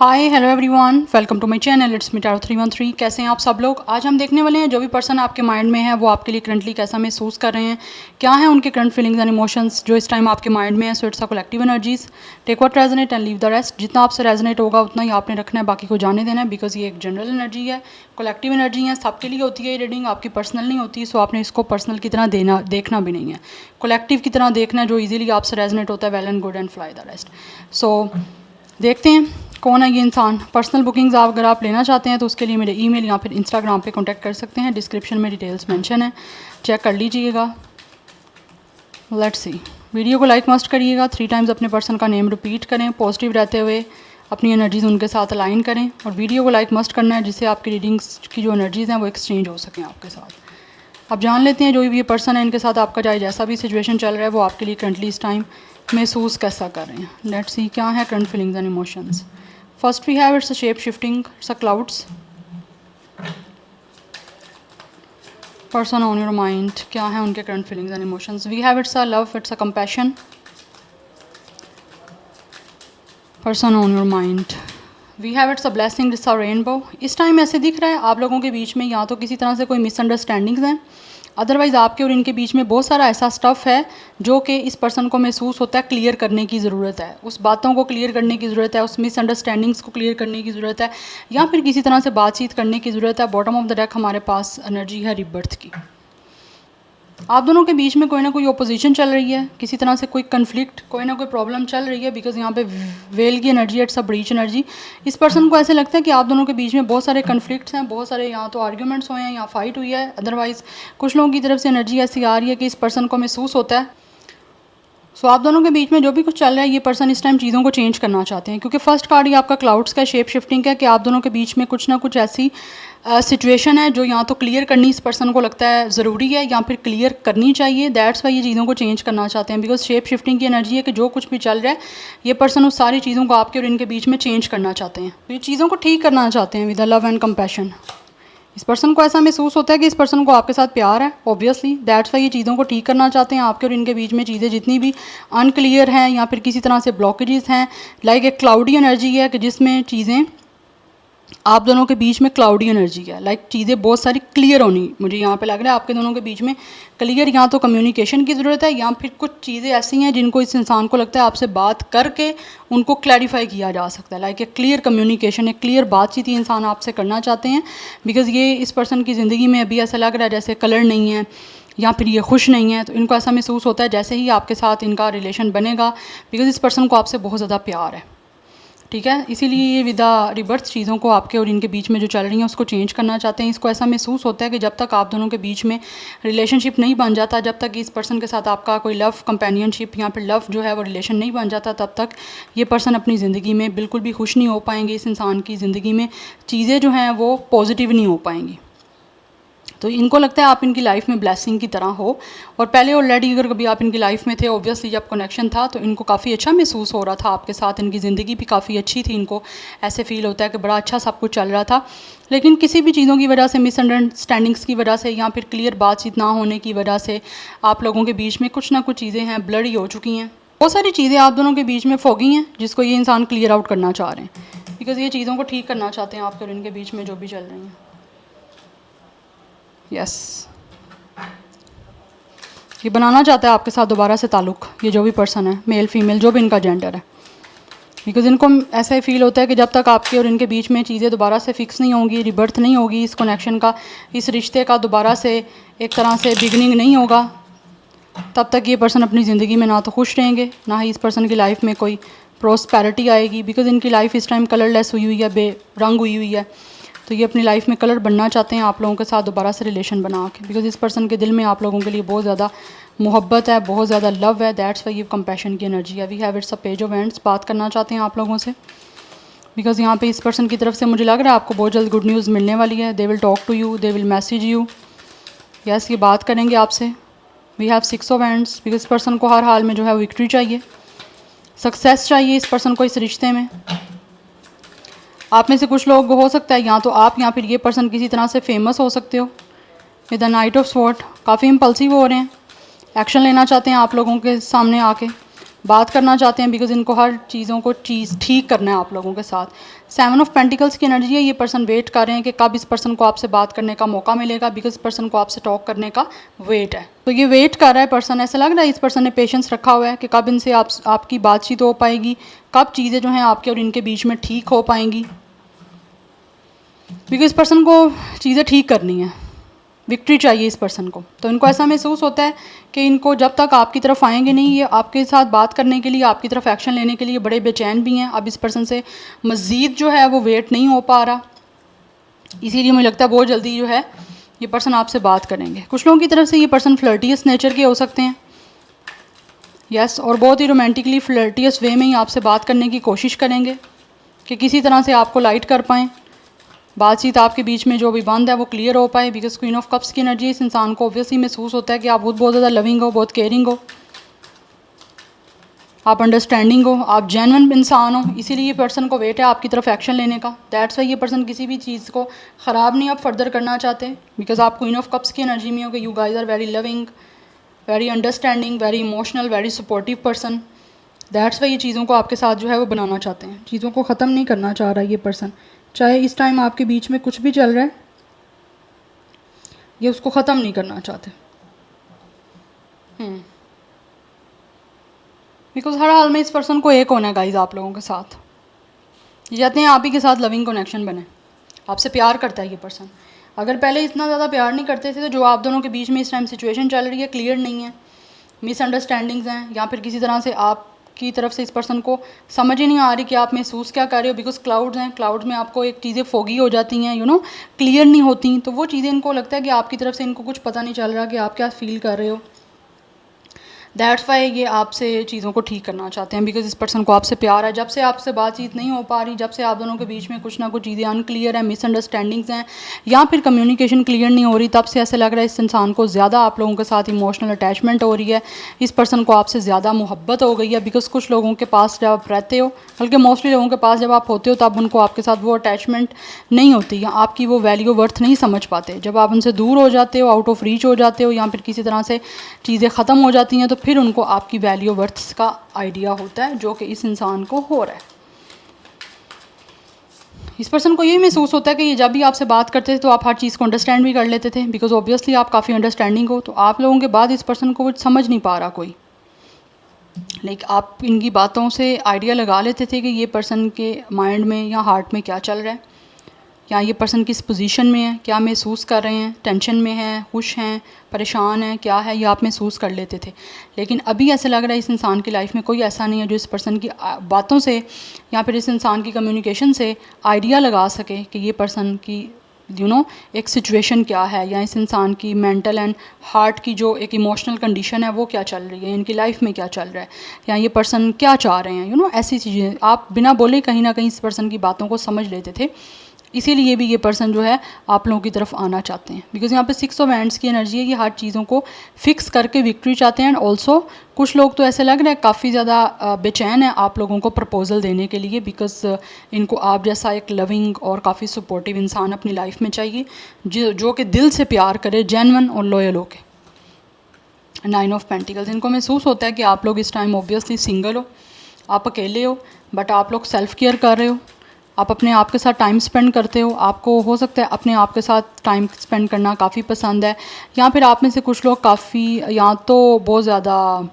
Hi hello everyone, welcome to my channel. It's me tarot 313। कैसे हैं आप सब लोग। आज हम देखने वाले हैं जो भी पर्सन आपके माइंड में है वो आपके लिए करंटली कैसा महसूस कर रहे हैं, क्या है उनके करंट फीलिंग्स एंड इमोशंस जो इस टाइम आपके माइंड में है। So it's a collective energies, take what resonate and leave the rest. जितना आपसे रेजोनेट होगा उतना ही आपने रखना है, बाकी को जाने देना है, बिकॉज ये एक जनरल एनर्जी है, कलेक्टिव एनर्जी है, सबके लिए होती है ये रीडिंग, आपकी पर्सनल नहीं होती। सो आपने इसको पर्सनल की तरह देखना भी नहीं है, कलेक्टिव की तरह देखना है, जो ईजिली आपसे रेजोनेट होता है। Well and good and fly the rest. So देखते हैं कौन है ये इंसान। पर्सनल बुकिंग्स अगर आप लेना चाहते हैं तो उसके लिए मेरे ईमेल या फिर इंस्टाग्राम पे कांटेक्ट कर सकते हैं। डिस्क्रिप्शन में डिटेल्स मेंशन है, चेक कर लीजिएगा। Let's see. वीडियो को लाइक मस्ट करिएगा। 3 टाइम्स अपने पर्सन का नेम रिपीट करें, पॉजिटिव रहते हुए अपनी एनर्जीज उनके साथ अलाइन करें। और वीडियो को लाइक मस्ट करना है जिससे आपकी रीडिंग्स की जो एनर्जीज़ हैं वो एक्सचेंज हो सकें आपके साथ। अब जान लेते हैं जो भी ये पर्सन है इनके साथ आपका चाहे जैसा भी सिचुएशन चल रहा है वो आपके लिए करंटली इस टाइम महसूस कैसा कर रहे हैं। लेट्स सी क्या है current feelings and emotions. First we have it's a shape shifting, it's a clouds. Person on your mind, क्या है उनके current feelings and emotions. We have it's a love, it's a compassion. Person on your mind, we have it's a blessing, it's a rainbow. इस time ऐसे दिख रहा है आप लोगों के बीच में या तो किसी तरह से कोई मिसअंडरस्टैंडिंग्स हैं, अदरवाइज़ आपके और इनके बीच में बहुत सारा ऐसा स्टफ़ है जो कि इस पर्सन को महसूस होता है क्लियर करने की ज़रूरत है, उस बातों को क्लियर करने की ज़रूरत है, उस मिसअंडरस्टैंडिंग्स को क्लियर करने की ज़रूरत है, या फिर किसी तरह से बातचीत करने की ज़रूरत है। बॉटम ऑफ द डेक हमारे पास एनर्जी है रिबर्थ की। आप दोनों के बीच में कोई ना कोई ओपोजिशन चल रही है, किसी तरह से कोई कन्फ्लिक्ट, कोई ना कोई प्रॉब्लम चल रही है, बिकॉज यहाँ पे वेल की energy, it's a breach energy. इस पर्सन को ऐसे लगता है कि आप दोनों के बीच में बहुत सारे कन्फ्लिक्ट्स हैं, बहुत सारे यहाँ तो आर्ग्यूमेंट्स हुए हैं या फाइट हुई है। अदरवाइज़ कुछ लोगों की तरफ से एनर्जी ऐसी आ रही है कि इस पर्सन को महसूस होता है सो आप दोनों के बीच में जो भी कुछ चल रहा है ये पर्सन इस टाइम चीज़ों को चेंज करना चाहते हैं, क्योंकि फर्स्ट कार्ड ही आपका क्लाउड्स का शेप शिफ्टिंग है कि आप दोनों के बीच में कुछ ना कुछ ऐसी सिचुएशन है जो यहाँ तो क्लियर करनी इस पर्सन को लगता है ज़रूरी है या फिर क्लियर करनी चाहिए। दैट्स वाई ये चीज़ों को चेंज करना चाहते हैं, बिकॉज शेप शिफ्टिंग की एनर्जी है कि जो कुछ भी चल रहा है ये पर्सन उस सारी चीज़ों को आपके और इनके बीच में चेंज करना चाहते हैं, तो ये चीज़ों को ठीक करना चाहते हैं with a love and compassion. इस पर्सन को ऐसा महसूस होता है कि इस पर्सन को आपके साथ प्यार है, ऑब्वियसली दैट्स वाई ये चीज़ों को ठीक करना चाहते हैं। आपके और इनके बीच में चीज़ें जितनी भी अनक्लियर हैं या फिर किसी तरह से ब्लॉकेजेस हैं, लाइक एक क्लाउडी एनर्जी है कि जिसमें चीज़ें आप दोनों के बीच में क्लाउडी एनर्जी है, लाइक चीज़ें बहुत सारी क्लियर होनी मुझे यहाँ पे लग रहा है आपके दोनों के बीच में क्लियर, या तो कम्युनिकेशन की ज़रूरत है या फिर कुछ चीज़ें ऐसी हैं जिनको इस इंसान को लगता है आपसे बात करके उनको क्लैरिफाई किया जा सकता है। लाइक एक क्लियर कम्युनिकेशन, एक क्लियर बातचीत ये इंसान आपसे करना चाहते हैं, बिकॉज़ ये इस पर्सन की ज़िंदगी में अभी ऐसा लग रहा है जैसे कलर नहीं है या फिर ये खुश नहीं है। तो इनको ऐसा महसूस होता है जैसे ही आपके साथ इनका रिलेशन बनेगा, बिकॉज़ इस पर्सन को आपसे बहुत ज़्यादा प्यार है, ठीक है। इसीलिए ये विदा रिबर्थ चीज़ों को आपके और इनके बीच में जो चल रही हैं उसको चेंज करना चाहते हैं। इसको ऐसा महसूस होता है कि जब तक आप दोनों के बीच में रिलेशनशिप नहीं बन जाता, जब तक इस पर्सन के साथ आपका कोई लव कंपेनियनशिप या फिर लव जो है वो रिलेशन नहीं बन जाता, तब तक ये पर्सन अपनी ज़िंदगी में बिल्कुल भी खुश नहीं हो पाएंगे। इस इंसान की ज़िंदगी में चीज़ें जो हैं वो पॉजिटिव नहीं हो पाएंगी। तो इनको लगता है आप इनकी लाइफ में ब्लेसिंग की तरह हो, और पहले ऑलरेडी अगर कभी आप इनकी लाइफ में थे, ऑब्वियसली जब कनेक्शन था तो इनको काफ़ी अच्छा महसूस हो रहा था आपके साथ, इनकी ज़िंदगी भी काफ़ी अच्छी थी, इनको ऐसे फील होता है कि बड़ा अच्छा सब कुछ चल रहा था। लेकिन किसी भी चीज़ों की वजह से, मिसअंडरस्टैंडिंग्स की वजह से या फिर क्लियर बातचीत ना होने की वजह से आप लोगों के बीच में कुछ ना कुछ चीज़ें हैं ब्लडी हो चुकी हैं। बहुत सारी चीज़ें आप दोनों के बीच में फोगी हैं जिसको ये इंसान क्लियर आउट करना चाह रहे हैं, बिकॉज़ ये चीज़ों को ठीक करना चाहते हैं आपके और इनके बीच में जो भी चल रही हैं। यस, ये बनाना चाहता है आपके साथ दोबारा से ताल्लुक़, ये जो भी पर्सन है, मेल फीमेल जो भी इनका जेंडर है, बिकॉज़ इनको ऐसा ही फील होता है कि जब तक आपके और इनके बीच में चीज़ें दोबारा से फिक्स नहीं होंगी, रिबर्थ नहीं होगी, इस कनेक्शन का, इस रिश्ते का दोबारा से एक तरह से बिगनिंग नहीं होगा, तब तक ये पर्सन अपनी ज़िंदगी में ना तो खुश रहेंगे, ना ही इस पर्सन की लाइफ में कोई प्रॉस्पेरिटी आएगी, बिकॉज़ इनकी लाइफ इस टाइम कलरलेस हुई हुई है, बेरंग हुई है। तो ये अपनी लाइफ में कलर बनना चाहते हैं आप लोगों के साथ दोबारा से रिलेशन बना के, बिकॉज़ इस पर्सन के दिल में आप लोगों के लिए बहुत ज़्यादा मोहब्बत है, बहुत ज़्यादा लव है। दैट्स वाई ये कंपैशन की एनर्जी है। We have it's a page of wands, बात करना चाहते हैं आप लोगों से, बिकॉज़ यहाँ पे इस पर्सन की तरफ से मुझे लग रहा है आपको बहुत जल्द गुड न्यूज़ मिलने वाली है। They will talk to you, they will message you, yes ये बात करेंगे आपसे। We have 6 of wands, because इस पर्सन को हर हाल में जो है विक्ट्री चाहिए, सक्सेस चाहिए इस पर्सन को इस रिश्ते में। आप में से कुछ लोग हो सकता है या तो आप या फिर ये पर्सन किसी तरह से फेमस हो सकते हो। With the night of sword काफ़ी इम्पल्सिव हो रहे हैं, एक्शन लेना चाहते हैं आप लोगों के सामने आके, बात करना चाहते हैं, बिकॉज इनको हर चीज़ों को ठीक करना है आप लोगों के साथ। 7 ऑफ पेंटिकल्स की एनर्जी है, ये पर्सन वेट कर रहे हैं कि कब इस पर्सन को आपसे बात करने का मौका मिलेगा, बिकॉज पर्सन को आपसे टॉक करने का वेट है। तो ये वेट कर रहा है पर्सन, ऐसा लग रहा है इस पर्सन ने पेशेंस रखा हुआ है कि कब इनसे आपकी बातचीत हो पाएगी, कब चीज़ें जो हैं आपके और इनके बीच में ठीक हो पाएंगी, बिकॉज इस पर्सन को चीज़ें ठीक करनी है, विक्ट्री चाहिए इस पर्सन को। तो इनको ऐसा महसूस होता है कि इनको जब तक आपकी तरफ आएंगे नहीं, ये आपके साथ बात करने के लिए, आपकी तरफ एक्शन लेने के लिए बड़े बेचैन भी हैं। अब इस पर्सन से मज़ीद जो है वो वेट नहीं हो पा रहा, इसीलिए मुझे लगता है बहुत जल्दी जो है ये पर्सन आपसे बात करेंगे। कुछ लोगों की तरफ से ये पर्सन फ्लर्टियस नेचर के हो सकते हैं, यस, और बहुत ही रोमांटिकली फ्लर्टियस वे में ही आपसे बात करने की कोशिश करेंगे कि किसी तरह से आपको लाइट कर पाएँ, बातचीत आपके बीच में जो भी बंद है वो क्लियर हो पाए। बिकॉज क्वीन ऑफ कप्स की एनर्जी इस इंसान को ऑब्वियसली महसूस होता है कि आप बहुत ज़्यादा लविंग हो, बहुत केयरिंग हो, आप अंडरस्टैंडिंग हो, आप जेन्युइन इंसान हो, इसीलिए ये पर्सन को वेट है आपकी तरफ एक्शन लेने का। दैट्स वाई ये पर्सन किसी भी चीज़ को ख़राब नहीं अब फर्दर करना चाहते, बिकॉज आप क्वीन ऑफ कप्स की एनर्जी में हो कि you guys are very loving, very understanding, very emotional, very supportive person. That's why ये चीज़ों को आपके साथ जो है वो बनाना चाहते हैं, चीज़ों को ख़त्म नहीं करना चाह रहा है ये पर्सन। चाहे इस टाइम आपके बीच में कुछ भी चल रहा है, ये उसको ख़त्म नहीं करना चाहते, बिकॉज हर हाल में इस पर्सन को एक होना है गाइज आप लोगों के साथ। ये चाहते हैं आप ही के साथ लविंग कनेक्शन बने, आपसे प्यार करता है ये पर्सन। अगर पहले इतना ज़्यादा प्यार नहीं करते थे तो जो आप दोनों के बीच में इस टाइम सिचुएशन चल रही है क्लियर नहीं है, मिसअंडरस्टैंडिंग्स हैं, या फिर किसी तरह से आपकी तरफ से इस पर्सन को समझ ही नहीं आ रही कि आप महसूस क्या कर रहे हो, बिकॉज क्लाउड्स हैं, क्लाउड में आपको एक चीज़ें फोगी हो जाती हैं, क्लियर नहीं होती, तो वो चीज़ें इनको लगता है कि आपकी तरफ से इनको कुछ पता नहीं चल रहा कि आप क्या फील कर रहे हो। दैट्स वाई ये आपसे चीज़ों को ठीक करना चाहते हैं, बिकॉज इस पर्सन को आपसे प्यार है। जब से आपसे बातचीत नहीं हो पा रही, जब से आप दोनों के बीच में कुछ ना कुछ चीज़ें अनक्लियर है, मिसअंडरस्टैंडिंग्स हैं, या फिर कम्युनिकेशन क्लियर नहीं हो रही, तब से ऐसे लग रहा है इस इंसान को ज़्यादा आप लोगों के साथ इमोशनल अटैचमेंट हो रही है, इस पर्सन को आपसे ज़्यादा मोहब्बत हो गई है। बिकॉज कुछ लोगों के पास जब आप रहते हो, बल्कि मोस्टली लोगों के पास जब आप होते हो तब उनको आपके साथ वो अटैचमेंट नहीं होती, या आपकी वो वैल्यू वर्थ नहीं समझ पाते। जब आप उनसे दूर हो जाते हो, आउट ऑफ रीच हो जाते हो, या फिर किसी तरह से चीज़ें ख़त्म हो जाती हैं, तो फिर उनको आपकी वैल्यू वर्थ्स का आइडिया होता है, जो कि इस इंसान को हो रहा है। इस पर्सन को यही महसूस होता है कि ये जब भी आपसे बात करते थे तो आप हर चीज़ को अंडरस्टैंड भी कर लेते थे, बिकॉज ऑब्वियसली आप काफ़ी अंडरस्टैंडिंग हो। तो आप लोगों के बाद इस पर्सन को वो समझ नहीं पा रहा कोई, लाइक आप इनकी बातों से आइडिया लगा लेते थे कि ये पर्सन के माइंड में या हार्ट में क्या चल रहा है, या ये पर्सन किस पोजीशन में है, क्या महसूस कर रहे हैं, टेंशन में हैं, खुश हैं, परेशान हैं, क्या है, ये आप महसूस कर लेते थे। लेकिन अभी ऐसा लग रहा है इस इंसान की लाइफ में कोई ऐसा नहीं है जो इस पर्सन की बातों से या फिर इस इंसान की कम्युनिकेशन से आइडिया लगा सके कि ये पर्सन की एक सिचुएशन क्या है, या इस इंसान की मेंटल एंड हार्ट की जो एक इमोशनल कंडीशन है वो क्या चल रही है, इनकी लाइफ में क्या चल रहा है, या ये पर्सन क्या चाह रहे हैं। ऐसी चीज़ें आप बिना बोले कहीं ना कहीं इस पर्सन की बातों को समझ लेते थे। इसीलिए भी ये पर्सन जो है आप लोगों की तरफ आना चाहते हैं, बिकॉज यहाँ पे 6 ऑफ हैंड्स की एनर्जी है, ये हर चीज़ों को फिक्स करके विक्ट्री चाहते हैं। एंड ऑल्सो कुछ लोग तो ऐसे लग रहे हैं काफ़ी ज़्यादा बेचैन है आप लोगों को प्रपोजल देने के लिए, बिकॉज इनको आप जैसा एक लविंग और काफ़ी सपोर्टिव इंसान अपनी लाइफ में चाहिए, जो कि दिल से प्यार करे, जेन्युइन और लॉयल हो के। 9 ऑफ पेंटिकल्स, इनको महसूस होता है कि आप लोग इस टाइम ऑब्वियसली सिंगल हो, आप अकेले हो, बट आप लोग सेल्फ़ केयर कर रहे हो, आप अपने आप के साथ टाइम स्पेंड करते हो, आपको हो सकता है अपने आप के साथ टाइम स्पेंड करना काफ़ी पसंद है, या फिर आप में से कुछ लोग काफ़ी या तो बहुत ज़्यादा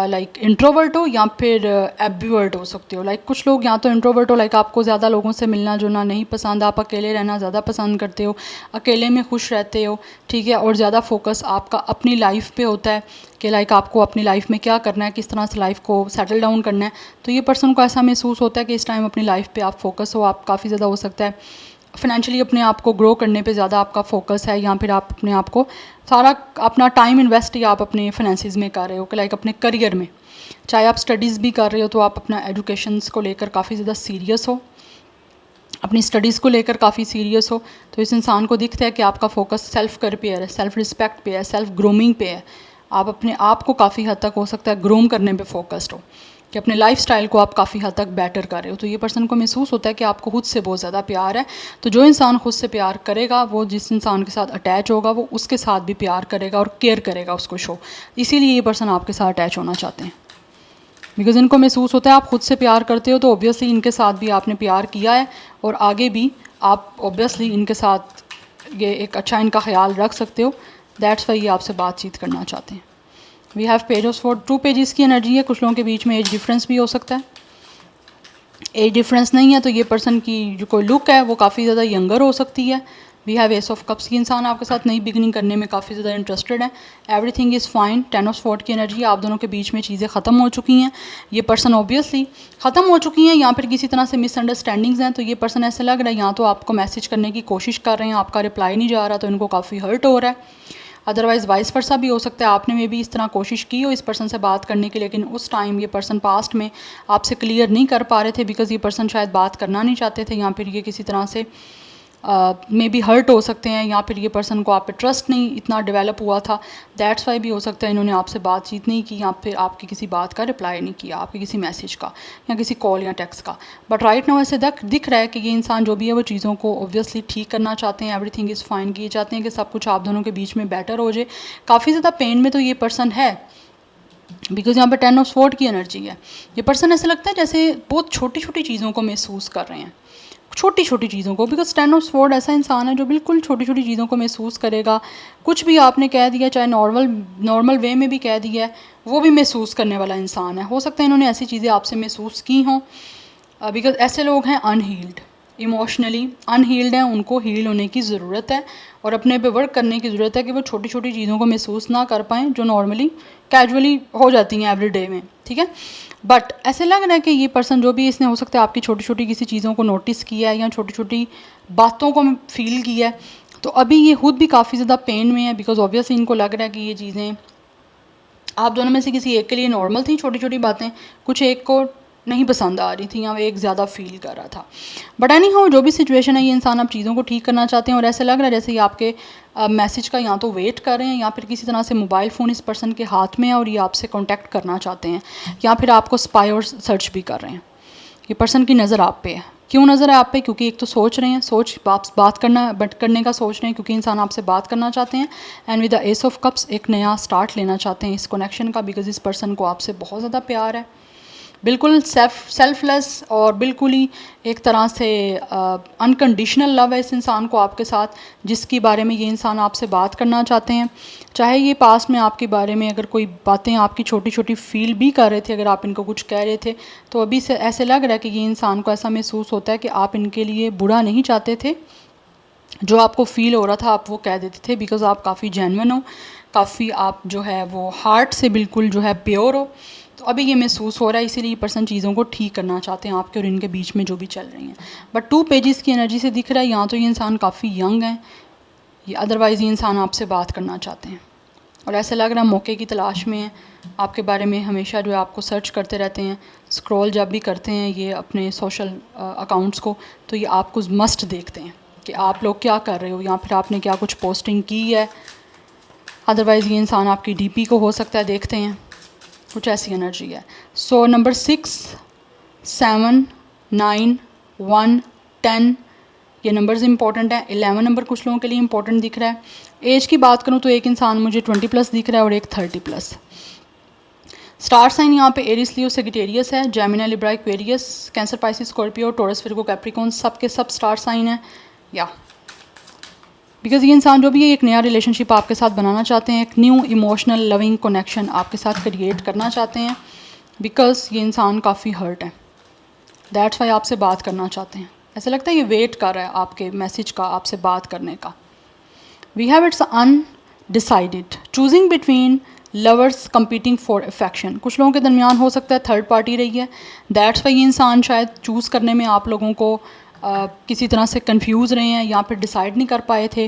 लाइक इंट्रोवर्ट हो या फिर एब्यूवर्ट हो सकते हो। लाइक कुछ लोग या तो इंट्रोवर्ट हो, लाइक आपको ज़्यादा लोगों से मिलना जुलना नहीं पसंद, आप अकेले रहना ज़्यादा पसंद करते हो, अकेले में खुश रहते हो, ठीक है, और ज़्यादा फोकस आपका अपनी लाइफ पे होता है कि लाइक आपको अपनी लाइफ में क्या करना है, किस तरह से लाइफ को सेटल डाउन करना है। तो ये पर्सन को ऐसा महसूस होता है कि इस टाइम अपनी लाइफ पे आप फोकस हो, आप काफ़ी ज़्यादा हो सकता है फाइनेंशियली अपने आप को ग्रो करने पे ज़्यादा आपका फोकस है, या फिर आप अपने आप को सारा अपना टाइम इन्वेस्ट या आप अपने फाइनेंसिस में कर रहे हो कि लाइक अपने करियर में, चाहे आप स्टडीज़ भी कर रहे हो तो आप अपना एजुकेशंस को लेकर काफ़ी ज़्यादा सीरियस हो, अपनी स्टडीज़ को लेकर काफ़ी सीरियस हो। तो इस इंसान को दिखता है कि आपका फोकस सेल्फ कर पे है, सेल्फ रिस्पेक्ट पे है, सेल्फ ग्रूमिंग पे है, आप अपने आप को काफ़ी हद तक हो सकता है ग्रूम करने पे फोकस्ड हो, कि अपने लाइफ स्टाइल को आप काफ़ी हद तक बेटर कर रहे हो। तो ये पर्सन को महसूस होता है कि आपको खुद से बहुत ज़्यादा प्यार है। तो जो इंसान खुद से प्यार करेगा, वो जिस इंसान के साथ अटैच होगा वो उसके साथ भी प्यार करेगा और केयर करेगा उसको शो, इसीलिए ये पर्सन आपके साथ अटैच होना चाहते हैं। बिकॉज़ इनको महसूस होता है आप ख़ुद से प्यार करते हो, तो ऑब्वियसली इनके साथ भी आपने प्यार किया है और आगे भी आप ऑब्वियसली इनके साथ ये एक अच्छा इनका ख्याल रख सकते हो। दैट्स वाई ये आपसे बातचीत करना चाहते हैं। We have page of sword, 2 pages की एनर्जी है। कुछ लोगों के बीच में एज डिफरेंस भी हो सकता है। एज डिफरेंस नहीं है तो ये पर्सन की जो कोई लुक है वो काफ़ी ज़्यादा यंगर हो सकती है। We have ace of cups की इंसान आपके साथ नई बिगनिंग करने में काफ़ी ज़्यादा इंटरेस्टेड है। Everything is fine. 10 of sword की एनर्जी, आप दोनों के बीच में चीज़ें ख़त्म हो चुकी हैं। ये पर्सन ऑब्वियसली ख़त्म हो चुकी हैं या फिर किसी तरह से मिसअंडरस्टैंडिंग्स हैं। तो ये पर्सन ऐसे लग रहा है या तो आपको मैसेज करने की कोशिश कर रहे हैं, आपका रिप्लाई नहीं जा रहा, तो इनको काफ़ी हर्ट हो रहा है। अदरवाइज़ वाइस वर्सा भी हो सकता है, आपने में भी इस तरह कोशिश की हो इस पर्सन से बात करने की, लेकिन उस टाइम ये पर्सन पास्ट में आपसे क्लियर नहीं कर पा रहे थे बिकॉज़ ये पर्सन शायद बात करना नहीं चाहते थे, या फिर ये किसी तरह से मे बी हर्ट हो सकते हैं, या फिर ये पर्सन को आप पे ट्रस्ट नहीं इतना डेवलप हुआ था। दैट्स वाई भी हो सकता है इन्होंने आपसे बातचीत नहीं की या फिर आपकी किसी बात का रिप्लाई नहीं किया, आपके किसी मैसेज का या किसी कॉल या टेक्स्ट का। बट राइट नाउ ऐसे दिख रहा है कि ये इंसान जो भी है वो चीज़ों को ऑब्वियसली ठीक करना चाहते हैं। एवरीथिंग इज़ फाइन, किए चाहते हैं कि सब कुछ आप दोनों के बीच में बेटर हो जाए। काफ़ी ज़्यादा पेन में तो ये पर्सन है बिकॉज़ यहाँ पे 10 ऑफ स्वॉर्ड की एनर्जी है। ये पर्सन ऐसे लगता है जैसे बहुत छोटी छोटी चीज़ों को महसूस कर रहे हैं, छोटी छोटी चीज़ों को। बिकॉज 10 ऑफ स्वॉर्ड ऐसा इंसान है जो बिल्कुल छोटी छोटी चीज़ों को महसूस करेगा। कुछ भी आपने कह दिया, चाहे नॉर्मल वे में भी कह दिया है, वो भी महसूस करने वाला इंसान है। हो सकता है इन्होंने ऐसी चीज़ें आपसे महसूस की हों बिकॉज ऐसे लोग हैं अनहील्ड, इमोशनली अनहील्ड हैं, उनको हील होने की ज़रूरत है और अपने पे वर्क करने की ज़रूरत है कि वो छोटी छोटी चीज़ों को महसूस ना कर पाएँ जो नॉर्मली कैजुअली हो जाती हैं एवरी डे में, ठीक है। बट ऐसे लग रहा है कि ये पर्सन जो भी, इसने हो सकता है आपकी छोटी छोटी किसी चीज़ों को नोटिस किया है या छोटी छोटी बातों को फील किया है, तो अभी ये खुद भी काफ़ी ज़्यादा पेन में है बिकॉज ऑब्वियसली इनको लग रहा है कि ये चीज़ें आप दोनों में से किसी एक के लिए नॉर्मल थी, छोटी छोटी बातें, कुछ एक को नहीं पसंद आ रही थी या वो एक ज़्यादा फील कर रहा था। बट एनी हाउ जो भी सिचुएशन है, ये इंसान आप चीज़ों को ठीक करना चाहते हैं और ऐसे लग रहा है जैसे ये आपके मैसेज का या तो वेट कर रहे हैं या फिर किसी तरह से मोबाइल फ़ोन इस पर्सन के हाथ में है और ये आपसे कांटेक्ट करना चाहते हैं या फिर आपको स्पाई और सर्च भी कर रहे हैं। ये पर्सन की नज़र आप पे है। क्यों नज़र है आप पे? क्योंकि एक तो सोच रहे हैं, बात करने का सोच रहे हैं क्योंकि इंसान आपसे बात करना चाहते हैं। And with the S of cups एक नया स्टार्ट लेना चाहते हैं इस कनेक्शन का बिकॉज इस पर्सन को आपसे बहुत ज़्यादा प्यार है। बिल्कुल सेल्फलेस और बिल्कुल ही एक तरह से अनकंडीशनल लव है इस इंसान को आपके साथ, जिसके बारे में ये इंसान आपसे बात करना चाहते हैं। चाहे ये पास्ट में आपके बारे में अगर कोई बातें आपकी छोटी छोटी फील भी कर रहे थे, अगर आप इनको कुछ कह रहे थे, तो अभी से ऐसे लग रहा है कि ये इंसान को ऐसा महसूस होता है कि आप इनके लिए बुरा नहीं चाहते थे। जो आपको फ़ील हो रहा था आप वो कह देते थे बिकॉज़ आप काफ़ी जेन्युइन हो, काफ़ी आप जो है वो हार्ट से बिल्कुल जो है प्योर हो। तो अभी ये महसूस हो रहा है, इसीलिए ये पर्सन चीज़ों को ठीक करना चाहते हैं आपके और इनके बीच में जो भी चल रही हैं। बट 2 पेजेस की एनर्जी से दिख रहा है यहाँ तो ये इंसान काफ़ी यंग है, ये अदरवाइज़ ये इंसान आपसे बात करना चाहते हैं और ऐसा लग रहा है मौके की तलाश में है। आपके बारे में हमेशा जो है आपको सर्च करते रहते हैं, स्क्रॉल जब भी करते हैं ये अपने सोशल अकाउंट्स को, तो ये आपको मस्ट देखते हैं कि आप लोग क्या कर रहे हो या फिर आपने क्या कुछ पोस्टिंग की है। अदरवाइज़ ये इंसान आपकी डीपी को हो सकता है देखते हैं, कुछ ऐसी एनर्जी है। सो नंबर 6, 7, 9, 1, 10 ये नंबर्स इंपॉर्टेंट है। 11 नंबर कुछ लोगों के लिए इंपॉर्टेंट दिख रहा है। एज की बात करूँ तो एक इंसान मुझे 20+ दिख रहा है और एक 30+। स्टार साइन यहाँ पे एरिस, लियो, सेजिटेरियस है, Gemini, Libra, Aquarius, cancer, Pisces, Scorpio, taurus, Virgo, Capricorn सब के सब स्टार साइन है। या बिकॉज़ ये इंसान जो भी है एक नया रिलेशनशिप आपके साथ बनाना चाहते हैं, एक न्यू इमोशनल लविंग कनेक्शन आपके साथ क्रिएट करना चाहते हैं बिकॉज़ ये इंसान काफ़ी हर्ट है। दैट्स वाई आपसे बात करना चाहते हैं। ऐसा लगता है ये वेट कर रहा है आपके मैसेज का, आपसे बात करने का। We have it's undecided, choosing between lovers competing for affection. कुछ लोगों के दरमियान हो सकता है थर्ड पार्टी रही है। दैट्स वाई ये इंसान शायद चूज़ करने में आप लोगों को किसी तरह से कंफ्यूज रहे हैं या फिर डिसाइड नहीं कर पाए थे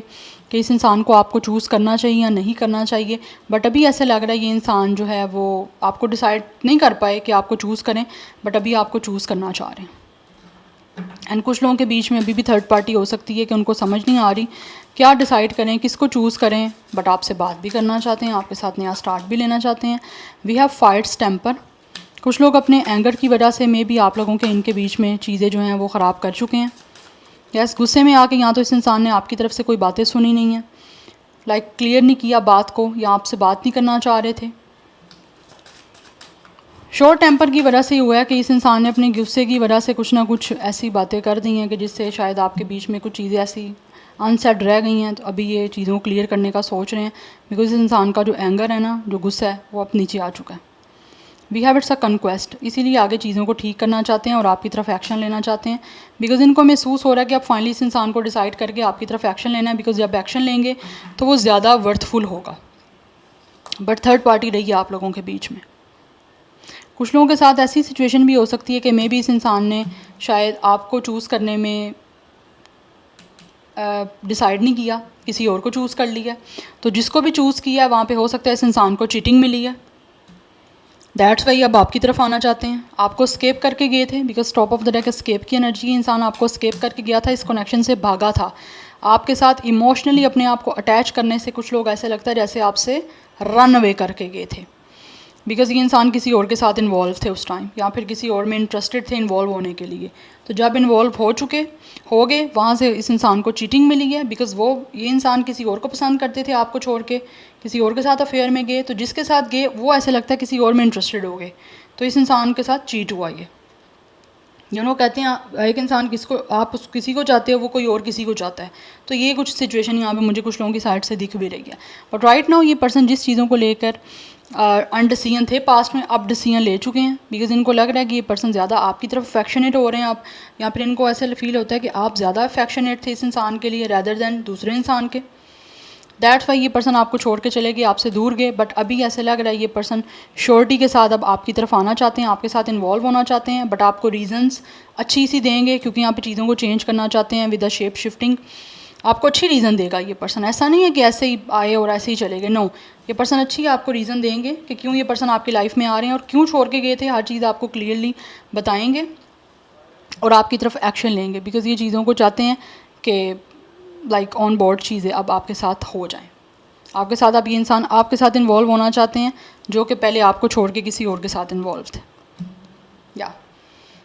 कि इस इंसान को आपको चूज़ करना चाहिए या नहीं करना चाहिए। बट अभी ऐसे लग रहा है ये इंसान जो है वो आपको डिसाइड नहीं कर पाए कि आपको चूज़ करें, बट अभी आपको चूज़ करना चाह रहे हैं। एंड कुछ लोगों के बीच में अभी भी थर्ड पार्टी हो सकती है कि उनको समझ नहीं आ रही क्या डिसाइड करें, किसको चूज़ करें, बट आपसे बात भी करना चाहते हैं, आपके साथ नया स्टार्ट भी लेना चाहते हैं। We have fights, temper. कुछ लोग अपने एंगर की वजह से मे भी आप लोगों के इनके बीच में चीज़ें जो हैं वो ख़राब कर चुके हैं। यस, गुस्से में आके या तो इस इंसान ने आपकी तरफ से कोई बातें सुनी नहीं है, लाइक क्लियर नहीं किया बात को, या आपसे बात नहीं करना चाह रहे थे। शॉर्ट टेम्पर की वजह से ही हुआ है कि इस इंसान ने अपने गुस्से की वजह से कुछ ना कुछ ऐसी बातें कर दी हैं कि जिससे शायद आपके बीच में कुछ चीज़ें ऐसी अनसेड रह गई हैं, तो अभी ये चीज़ों को क्लियर करने का सोच रहे हैं, बिकॉज इस इंसान का जो एंगर है ना, जो गुस्सा है, वो अब नीचे आ चुका है। We have it's a conquest, इसीलिए आगे चीज़ों को ठीक करना चाहते हैं और आपकी तरफ एक्शन लेना चाहते हैं, बिकॉज इनको महसूस हो रहा है कि अब फाइनली इस इंसान को डिसाइड करके आपकी तरफ एक्शन लेना है, बिकॉज जब एक्शन लेंगे तो वो ज़्यादा वर्थफुल होगा। बट थर्ड पार्टी रही है आप लोगों के बीच में। कुछ लोगों के साथ ऐसी सिचुएशन भी हो सकती है कि मे बी इस इंसान ने शायद आपको चूज़ करने में डिसाइड नहीं किया, किसी और को चूज़ कर लिया, तो जिसको भी चूज़ किया है वहाँ पे हो सकता है इस इंसान को चीटिंग मिली है। दैट्स वाई अब आपकी तरफ आना चाहते हैं, आपको स्केप करके गए थे, because top of the deck escape की एनर्जी, इंसान आपको स्केप करके गया था, इस कनेक्शन से भागा था। आपके साथ इमोशनली अपने आप को अटैच करने से कुछ लोग ऐसे लगता है जैसे आपसे रन अवे करके गए थे, बिकॉज़ ये इंसान किसी और के साथ इन्वॉल्व थे उस टाइम, या फिर किसी और में इंटरेस्टेड थे इन्वॉल्व होने के लिए। तो जब इन्वॉल्व हो गए वहाँ से इस इंसान को चीटिंग मिली है, बिकॉज़ ये इंसान किसी और को पसंद करते थे, आपको छोड़ के किसी और के साथ अफेयर में गए, तो जिसके साथ गए वो ऐसे लगता है किसी और में इंटरेस्टेड हो गए, तो इस इंसान के साथ चीट हुआ ये। कहते हैं एक इंसान किसी को चाहते हो, वो कोई और किसी को चाहता है, तो ये कुछ सिचुएशन यहाँ पे मुझे कुछ लोगों की साइड से दिख भी रही है। बट राइट नाउ ये पर्सन जिस चीज़ों को लेकर अनडिसीजन थे पास्ट में, अब डिसीजन ले चुके हैं, बिकॉज इनको लग रहा है कि ये पर्सन ज़्यादा आपकी तरफ अफेक्शनेट हो रहे हैं आप, या फिर इनको ऐसा फील होता है कि आप ज़्यादा अफेक्शनेट थे इस इंसान के लिए रैदर दैन दूसरे इंसान के। दैट्स वाई ये पर्सन आपको छोड़ के चले गए, आपसे दूर गए, बट अभी ऐसे लग रहा है ये पर्सन श्योरिटी के साथ अब आपकी तरफ आना चाहते हैं, आपके साथ इन्वॉल्व होना चाहते हैं, बट आपको रीजंस अच्छी सी देंगे, क्योंकि यहाँ पे चीज़ों को चेंज करना चाहते हैं विद द शेप शिफ्टिंग। आपको अच्छी रीज़न देगा ये पर्सन, ऐसा नहीं है कि ऐसे ही आए और ऐसे ही चले गए, नो, ये पर्सन अच्छी आपको रीज़न देंगे कि क्यों ये पर्सन आपकी लाइफ में आ रहे हैं और क्यों छोड़ के गए थे, हर चीज़ आपको क्लियरली बताएंगे और आपकी तरफ एक्शन लेंगे, बिकॉज ये चीज़ों को चाहते हैं कि लाइक ऑन बोर्ड चीज़ें अब आपके साथ हो जाएं, आपके साथ अब ये इंसान आपके साथ इन्वॉल्व होना चाहते हैं, जो कि पहले आपको छोड़ के किसी और के साथ इन्वॉल्व थे। या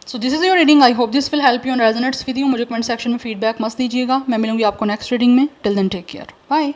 so this is your reading, I hope this will help you and resonates with you. मुझे कमेंट सेक्शन में फीडबैक मत दीजिएगा, मैं मिलूंगी आपको नेक्स्ट रीडिंग में। Till then take care, bye.